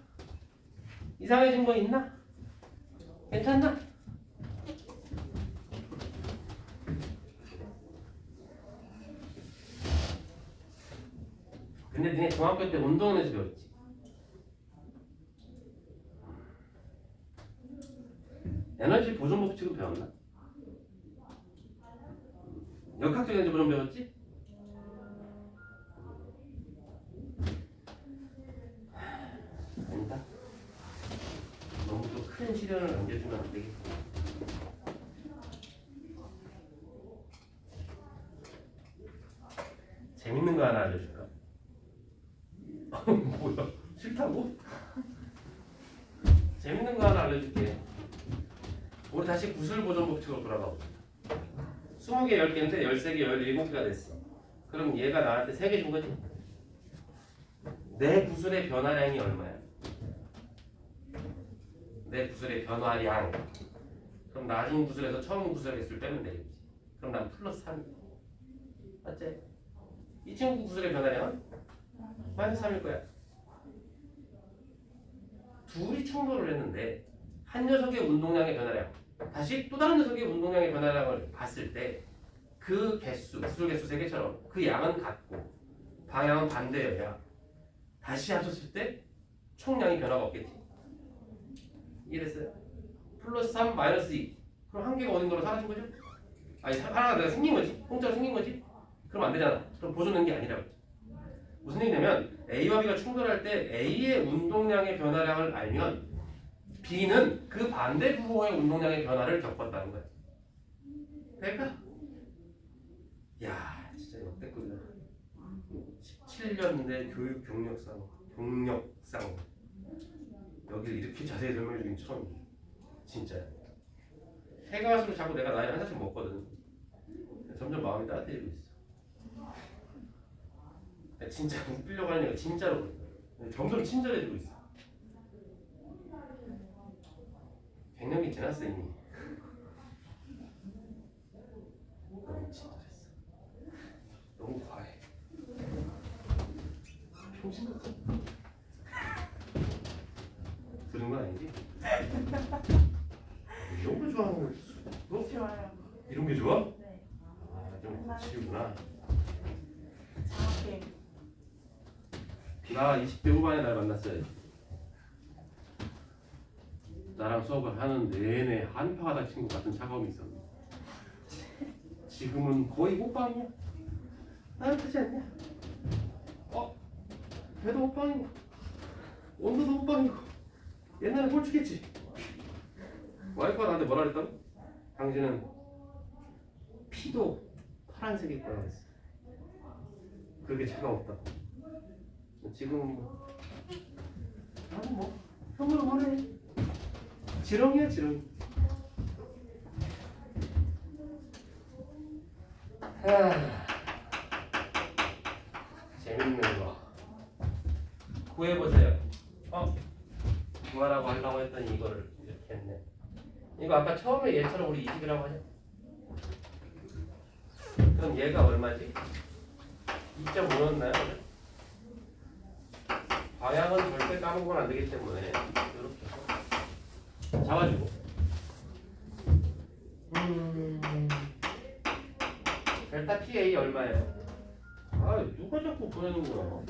이상해진 거 있나? 괜찮나? 근데 니네 중학교 때 운동원에서 배웠지? 에너지 보존 법칙은 배웠나? 역학적 에너지 보존 배웠지? 아니다. 너무 또 큰 시련을 남겨주면 안 되겠다. 재밌는 거 하나 알려줄까? 뭐야? 싫다고? 재밌는 거 하나 알려줄게. 우리 다시 구슬 보존 법칙으로 돌아가보자. 20개, 10개인데 13개, 17개가 됐어. 그럼 얘가 나한테 3개 준 거지? 내 구슬의 변화량이 얼마야? 내 구슬의 변화량. 그럼 낮은 구슬에서 처음 구슬의 개수를 빼면 되겠지. 그럼 난 플러스 3이야. 맞지? 이 친구 구슬의 변화량은 마이너스 3일 거야. 둘이 충돌을 했는데 한 녀석의 운동량의 변화량, 다시 또 다른 녀석의 운동량의 변화량을 봤을 때 그 개수, 구슬 개수 3개처럼 그 양은 같고 방향은 반대여야 다시 합쳤을 때 총량이 변화가 없겠지. 이해됐어요? 플러스 3, 마이너스 2. 그럼 한 개가 어딘가로 사라진 거죠? 아니, 하나가 내가 생긴 거지? 공짜로 생긴 거지? 그럼 안 되잖아. 그럼 보존된 게 아니라고. 무슨 얘기냐면 A와 B가 충돌할 때 A의 운동량의 변화량을 알면 B는 그 반대 부호의 운동량의 변화를 겪었다는 거야. 될까? 야, 진짜 역대급이다. 17년대 교육 경력상 여기를 이렇게 자세히 설명해 주긴 처음이야. 진짜. 해가 갈수록 자꾸 내가 나이를 한 살씩 먹거든. 점점 마음이 따뜻해지고 있어. 진짜 웃기려고 하는 얘가 진짜로 그래. 점점 친절해지고 있어. 갱년기 지났어 이미. 너무 친절했어. 너무 과해. 평신같아. 들은 건 아니지? 이런 거 좋아하는 거 너? 좋아요. 이런 게 좋아? 네. 아, 좀 거칠구나. 장학금. 나 20대 후반에 날 만났어요. 나랑 수업을 하는 내내 한파가 닥친 것 같은 차가움이 있었는데 지금은 거의 호빵이야. 따뜻하지 않냐? 배도 호빵이고 온도도 호빵이고 옛날에 꼴추겠지. 와이프가 나한테 뭐라 그랬다고? 당신은 피도 파란색일 거라고 했어. 그렇게 차가웠다. 지금은 나는 형으로 말해. 지렁이야 지렁이. 재밌는 거 구해보세요. 구하라고 하려고 했더니 이거를 이렇게 했네. 이거 아까 처음에 얘처럼 우리 20이라고 하죠? 그럼 얘가 얼마지? 2.5였나요? 방향은 절대 까먹으면 안 되기 때문에 이렇게 해서 잡아주고 델타 PA 얼마예요? 누가 자꾸 보내는 거야?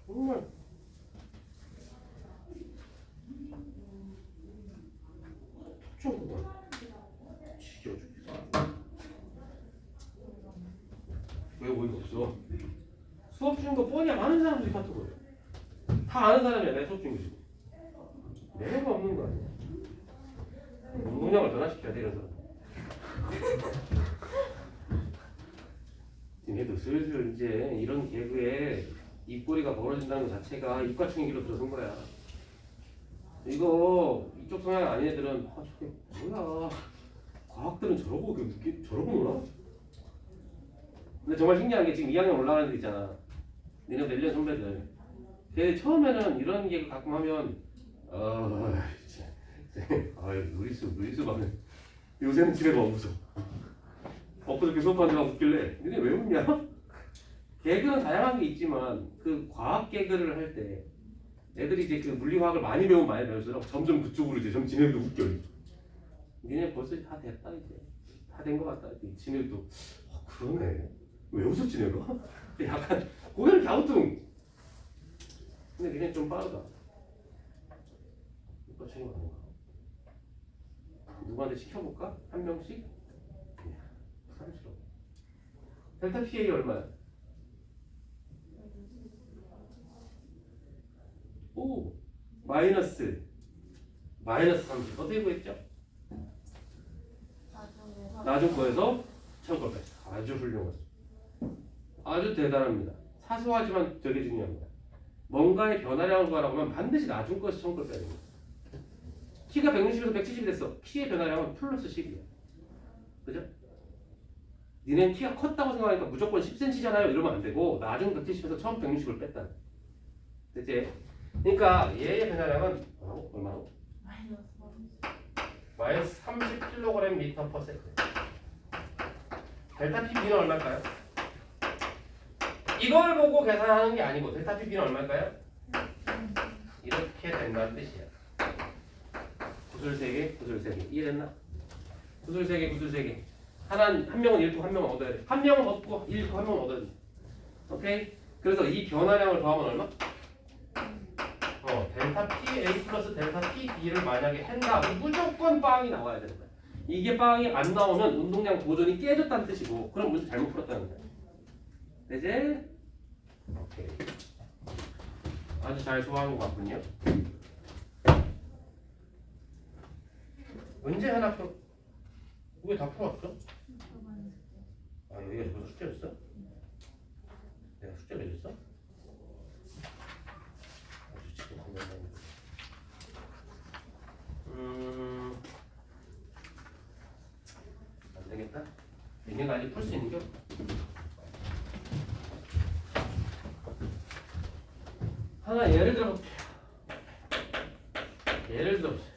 정말 톡정구나. 지겨워 죽겠어. 왜 어이가 없어? 수업 중인 거 뻔히 아는 사람들이 카톡을 해. 다 아는 사람이야. 내 수업 중인 거 지금. 시켜야 돼 이런 사람. 얘도 슬슬 이제 이런 개그에 입꼬리가 벌어진다는 것 자체가 입과충기로 들어선 거야. 이거 이쪽 성향 아닌 애들은 저게 뭐야? 과학들은 저러고 저러고 노나? 근데 정말 신기한 게 지금 2학년 올라가는 데 있잖아. 니네 1년 선배들. 걔 처음에는 이런 얘기 가끔 하면 진짜 아유 무리수 많네. 요새는 집에 가 웃어. 엊그저께 수업하는데 막 웃길래 니네 왜 웃냐? 개그는 다양한 게 있지만 그 과학 개그를 할 때 애들이 이제 그 물리화학을 많이 배울수록 점점 그쪽으로 이제 좀 지네도 웃겨. 니네 벌써 다 됐다 이제 다 된 것 같다. 지네도 그러네. 왜 웃었지 내가? 약간 고개를 갸우뚱. 근데 니네 좀 빠르다. 이거 챙겨 가는 거. 누구한테 시켜볼까? 한 명씩? 이야, 부담스러워. 델타 PA 얼마야? 오! 마이너스 30. 어떻게 구했죠? 나중 거에서 1000걸 뺐어. 아주 훌륭하죠. 아주 대단합니다. 사소하지만 되게 중요합니다. 뭔가의 변화량을 구하라고 하면 반드시 나중 거에서 1000걸 빼야 됩니다. 키가 160에서 170이 됐어. 키의 변화량은 플러스 10이야. 그죠? 니네는 키가 컸다고 생각하니까 무조건 10cm잖아요. 이러면 안 되고 나중 170에서 처음 160을 뺐다. 됐지? 그러니까 얘의 변화량은 얼마로? 마이너스 30kg/m/s. 델타 PB는 얼마일까요? 이걸 보고 계산하는 게 아니고 델타 PB는 얼마일까요? 이렇게 된다는 뜻이야. 구슬 3개, 구슬 3개. 이해됐나? 구슬 3개, 구슬 3개. 한 명은 잃고 한 명은 얻어야 돼. 한 명은 얻고 잃고 한 명은 얻어야 돼. 오케이? 그래서 이 변화량을 더하면 얼마? 델타 PA 플러스 델타 PB를 만약에 한다. 무조건 빵이 나와야 되는 거야. 이게 빵이 안 나오면 운동량 보존이 깨졌다는 뜻이고 그럼 문제 잘못 풀었다는 거야. 되지? 오케이. 아주 잘 소화한 것 같군요. 문제 하나 풀. 왜 다 풀었어? 아 여기가 벌써 숙제였어? 내가 숙제를 해줬어? 아주 지금 공부한다는 거. 안 되겠다. 얘네가 아직 풀 수 있는 게 없다. 하나 예를 들어 볼게요. 예를 들어 보세요.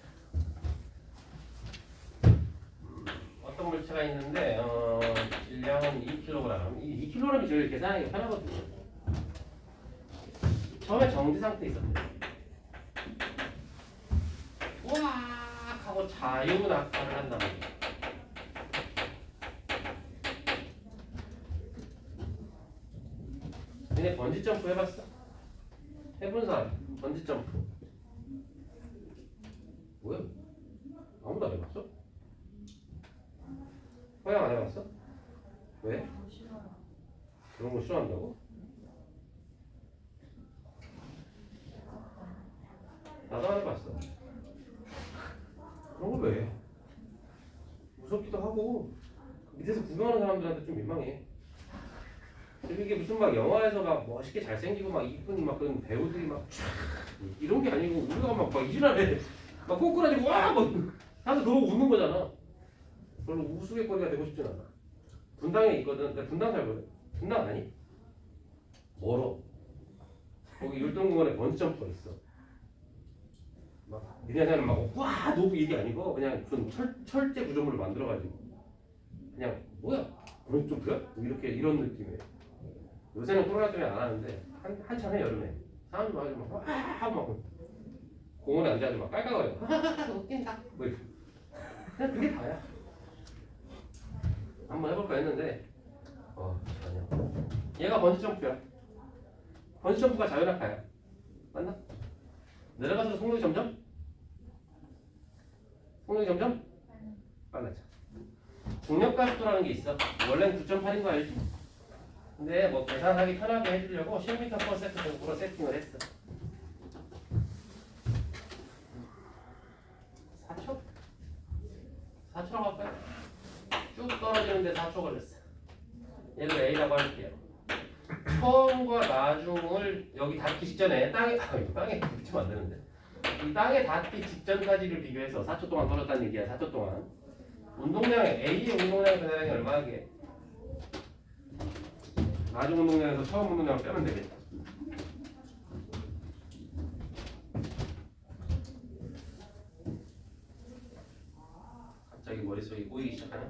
어떤 물체가 있는데 질량은 2kg. 이 2kg이 제일 계산하기 편하거든요. 처음에 정지 상태에 있었대요. 우악 하고 자유낙하를 한단 말이에요. 얘네 번지점프 해봤어? 해본 사람 번지점프 뭐야? 아무도 안 해봤어? 허영 안 해봤어? 왜? 그런 거 싫어한다고? 나도 안 해봤어. 그런 거 왜? 무섭기도 하고 밑에서 구경하는 사람들한테 좀 민망해. 이게 무슨 막 영화에서 막 멋있게 잘생기고 막 이쁜 막 그런 배우들이 막 이런 게 아니고 우리가 막 이질하네. 막 꼬꾸라지고 와 막 다들 그러고 웃는 거잖아. 별로 우스갯거리가 되고 싶진 않아. 분당에 있거든. 내가 분당 살거든. 분당 아니? 멀어. 거기 율동공원에 번지점프가 있어. 막 니네는 막와 노브 이게 아니고 그냥 무슨 철제 구조물을 만들어가지고 그냥 뭐야? 번지점프야? 이렇게 이런 느낌이에요. 요새는 코로나 때문에 안 하는데 한참 해 여름에 사람들 막 하고 막 공원에 앉아서 막 깔깔거려. 웃긴다. 뭐 이렇게. 그냥 그게 다야. 한번 해볼까 했는데 전혀. 얘가 번지점프야. 번지점프가 자유낙하야. 맞나? 내려가서 속력이 점점 빨라져. 중력가속도라는 게 있어. 원래는 9.8인 거 알지? 근데 뭐 계산하기 편하게 해주려고 10m/s 정도로 세팅을 했어. 4초? 4초라고 떨어지는데 4초 걸렸어. 얘를 A라고 할게요. 처음과 나중을 여기 닿기 직전에 땅에 붙이면 안 되는데 이 땅에 닿기 직전까지를 비교해서 4초 동안 떨어졌다는 얘기야. 4초 동안 운동량의 A의 운동량의 변화량이 얼마게? 나중 운동량에서 처음 운동량을 빼면 되겠다. 갑자기 머릿속이 꼬이기 시작하네.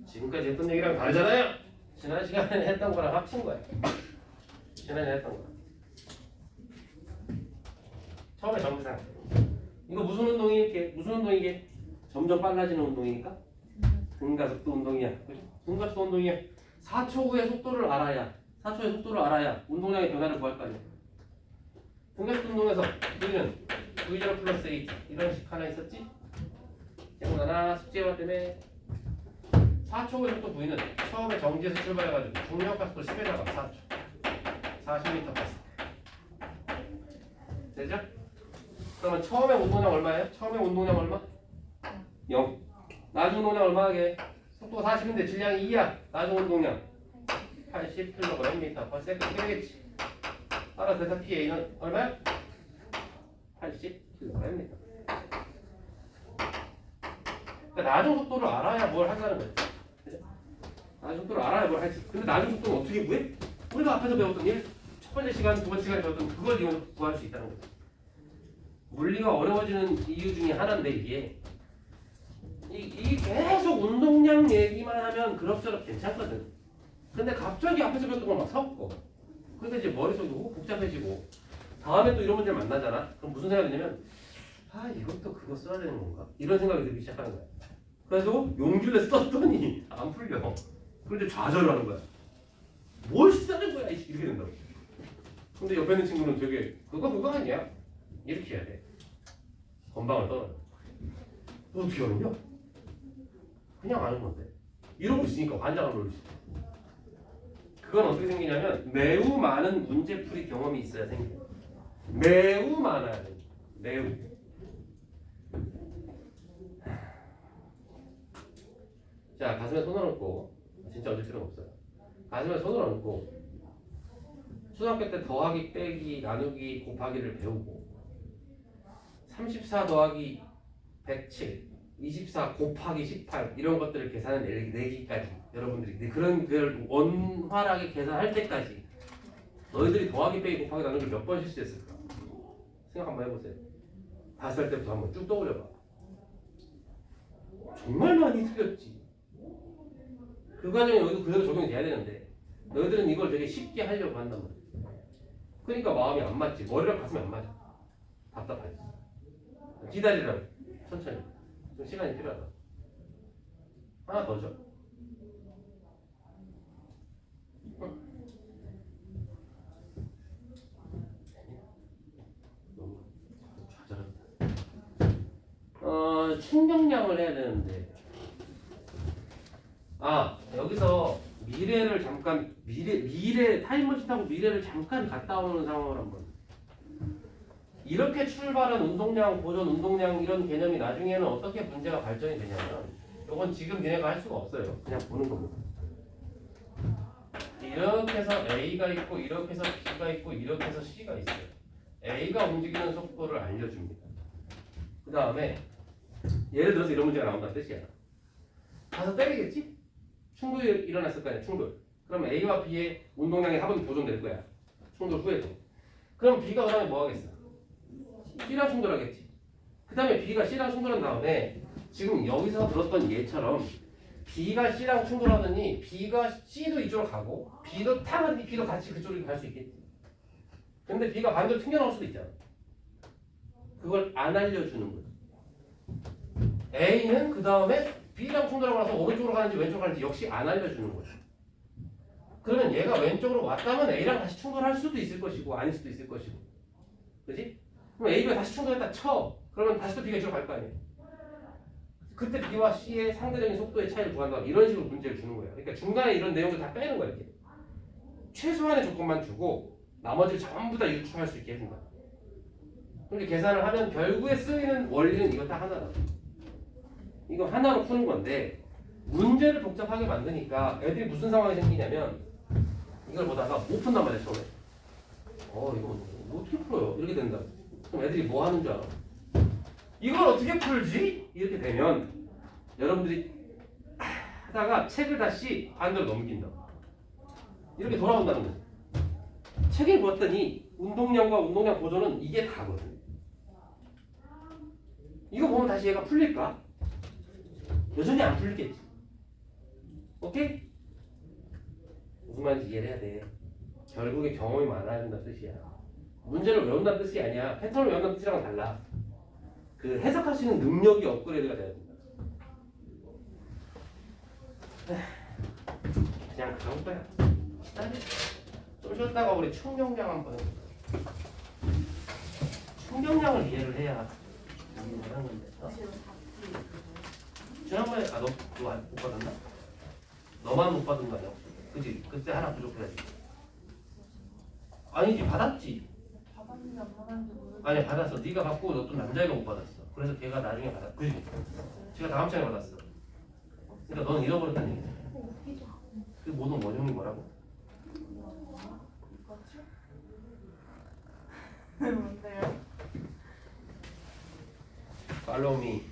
지금까지 했던 얘기랑 다르잖아요. 지난 시간에 했던 거랑 합친 거야. 지난해 했던 거. 처음에 정상. 이거 무슨 운동이게? 무슨 운동이게? 점점 빨라지는 운동이니까 등가속도 운동이야. 그죠? 등가속도 운동이야. 4초 후의 속도를 알아야 4초의 속도를 알아야 운동량의 변화를 구할 거 아니야. 등가속도 운동에서 우리는 V0 플러스 H 이런 식 하나 있었지? 제목 하나 숙제와 때문에 4초 후의 속도 V는 처음에 정지에서 출발해가지고 중력과 속도 10에다가 4초 40m passed 되죠? 그러면 처음에 운동량 얼마예요? 처음에 운동량 얼마? 0. 나중 운동량 얼마게? 속도가 40인데 질량이 2야. 나중 운동량 80kg/m/s 되겠지. 따라서 대사 PA는 얼마야? 80kg/m. 그러니까 나중 속도를 알아야 뭘 한다는 거지. 그죠? 나중 속도를 알아야 뭘 할지. 근데 나중 속도는 어떻게 구해? 우리가 앞에서 배웠던 일, 첫 번째 시간, 두 번째 시간에 배웠던 그걸 이용해서 구할 수 있다는 거지. 물리가 어려워지는 이유 중에 하나인데 이게 계속 운동량 얘기만 하면 그럭저럭 괜찮거든. 근데 갑자기 앞에서 배웠던 걸 막 섞어. 그러니까 이제 머릿속이 복잡해지고 다음에 또 이런 문제를 만나잖아. 그럼 무슨 생각이 드냐면 아 이것도 그거 써야 되는 건가? 이런 생각이 들기 시작하는 거야. 그래서 용기를 썼더니 안 풀려. 그런데 좌절을 하는 거야. 뭘 쓰는 거야 이렇게 된다고. 근데 옆에 있는 친구는 되게 그거 아니야. 이렇게 해야 돼. 건방을 떨어요. 너 어떻게 하느냐? 그냥 아는 건데. 이러고 있으니까 환장을 놀리지. 그건 어떻게 생기냐면 매우 많은 문제풀이 경험이 있어야 생겨요. 매우 많아야 돼. 매우. 자, 가슴에 손을 얹고 진짜 얹을 필요는 없어요. 가슴에 손을 얹고 초등학교 때 더하기, 빼기, 나누기, 곱하기를 배우고 34 더하기 107, 24 곱하기 18 이런 것들을 계산을 내기까지 여러분들이 그런 걸 원활하게 계산할 때까지 너희들이 더하기, 빼기, 곱하기, 나누기 몇 번 실수했을까? 생각 한번 해보세요. 5살 때부터 한번 쭉 떠올려봐. 정말 많이 틀렸지. 그 과정에 여기도 그대로 적용이 돼야 되는데 너희들은 이걸 되게 쉽게 하려고 한단 말이야. 그러니까 마음이 안 맞지. 머리랑 가슴이 안 맞아. 답답하지. 기다리라고. 천천히. 좀 시간이 필요하다. 하나 더 줘. 너무 좌절한다. 충격량을 해야 되는데 여기서 미래를 잠깐 미래 타임머신 타고 미래를 잠깐 갔다 오는 상황을 한번 이렇게 출발한 운동량, 보존 운동량 이런 개념이 나중에는 어떻게 문제가 발전이 되냐면 이건 지금 니네가 할 수가 없어요. 그냥 보는 겁니다. 이렇게 해서 A가 있고 이렇게 해서 B가 있고 이렇게 해서 C가 있어요. A가 움직이는 속도를 알려줍니다. 그 다음에 예를 들어서 이런 문제가 나온다는 뜻이야. 가서 때리겠지? 충돌이 일어났을 거 아니야. 충돌. 그럼 A와 B의 운동량의 합은 보존될 거야. 충돌 후에도. 그럼 B가 그 다음에 뭐 하겠어? C랑 충돌하겠지. 그 다음에 B가 C랑 충돌한 다음에 지금 여기서 들었던 예처럼 B가 C랑 충돌하더니 B가 C도 이쪽으로 가고 B도 타면 B도 같이 그쪽으로 갈 수 있겠지. 근데 B가 반대로 튕겨나올 수도 있잖아. 그걸 안 알려주는 거야. A는 그 다음에 B랑 충돌하고 나서 오른쪽으로 가는지 왼쪽으로 가는지 역시 안 알려주는 거야. 그러면 얘가 왼쪽으로 왔다면 A랑 다시 충돌할 수도 있을 것이고 아닐 수도 있을 것이고. 그지? 그럼 A가 다시 충돌했다 쳐. 그러면 다시 또 B가 이쪽으로 갈 거 아니야. 그때 B와 C의 상대적인 속도의 차이를 구한다. 이런 식으로 문제를 주는 거야. 그러니까 중간에 이런 내용들 다 빼는 거야. 이렇게. 최소한의 조건만 주고 나머지를 전부 다 유추할 수 있게 해준다. 그렇게 계산을 하면 결국에 쓰이는 원리는 이거 딱 하나다. 이거 하나로 푸는 건데 문제를 복잡하게 만드니까 애들이 무슨 상황이 생기냐면 이걸 보다가 못 푼단 말이야 처음에. 이거 뭐 어떻게 풀어요? 이렇게 된다. 그럼 애들이 뭐 하는 줄 알아? 이걸 어떻게 풀지? 이렇게 되면 여러분들이 하다가 책을 다시 반대로 넘긴다. 이렇게 돌아온다는 거지. 책을 보았더니 운동량과 운동량 보조는 이게 다거든. 이거 보면 다시 얘가 풀릴까? 여전히 안 풀리겠지. 오케이? 무슨 말인지 이해를 해야 돼. 결국에 경험이 많아야 된다는 뜻이야. 문제를 외운다는 뜻이 아니야. 패턴을 외운다는 뜻이랑은 달라. 그 해석할 수 있는 능력이 업그레이드가 돼야 된다. 그냥 그런 거야. 기다려. 좀 쉬었다가 우리 충격량 한번 해볼까? 충격량을 이해를 해야 이해를 하는 건데. 지난번에 너 그거 못 받았나? 너만 못 받은 거 아니야? 그지? 그때 하나 부족해가지고. 아니지 받았지. 받았는지 안 받았는지 모르겠어. 아니 받았어. 네가 받고 너 또 남자애가 못 받았어. 그래서 걔가 나중에 받았어. 그지? 제가 다음 시간에 받았어. 그러니까 너는 잃어버렸다는 얘기야. 그 모든 원흉이 뭐라고? 이거죠? 뭔데요? Follow me.